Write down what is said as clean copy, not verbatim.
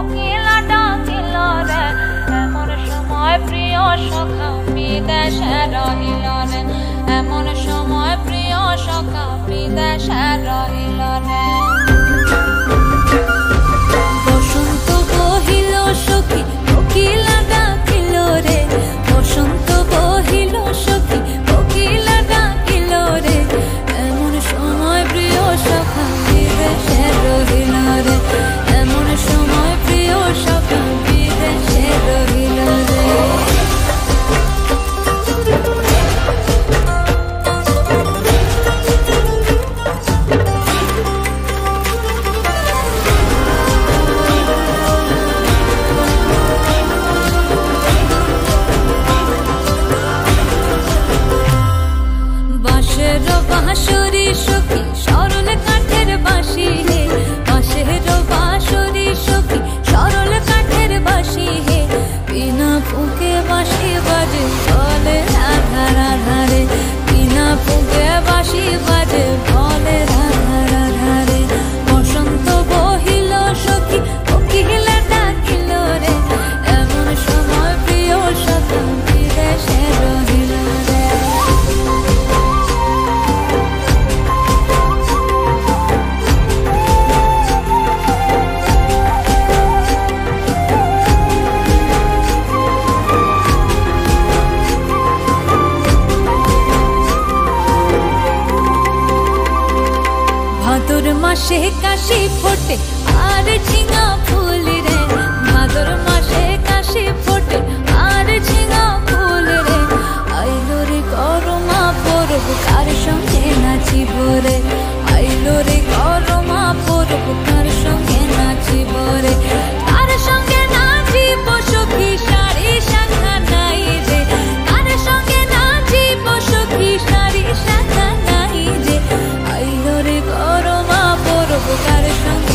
কোকিলা ডাকিল রে এমন সময় প্রিয় সখা বিদেশে রহিল রে এমন সময় প্রিয় সখা বিদেশে রহিল রে বসন্ত বহিল সখী কোকিলা ডাকিল রে বসন্ত বহিল সখী কোকিলা ডাকিল রে এমন সময় প্রিয় সখা বিদেশে রহিল রে এমন সময় প্রিয় সখা বিদেশে রহিল রে বাঁশের বাঁশরি সখী সরল কাঠের বাঁশি হে বাঁশের বাঁশরি সখী সরল কাঠের বাঁশি হে বিনা ফুঁকে বাঁশি বাজে বলে রাধা রাধা রে বিনা ফুঁকে বাঁশি বাজে বলে রাধা রাধা রে বসন্ত বহিল সখী কোকিলা ডাকিল রে এমন সময় প্রিয় সখা বিদেশে রহিল রে ভাদর মাসে কাশি ফোটে আর ঝিঙা ফুল রে ভাদর মাসে কাশি ফোটে আর ঝিঙা ফুল রে আইলো রে করমা পরব কার সঙ্গে নাচিব রে আইলো রে করমা পরব কার সঙ্গে নাচিব রে কার সঙ্গে নাচিব সখী সারি শাখা নাই রে কার সঙ্গে নাচিব সখী সারি শাখা নাই রে আইলো রে করমা পরব কার সঙ্গে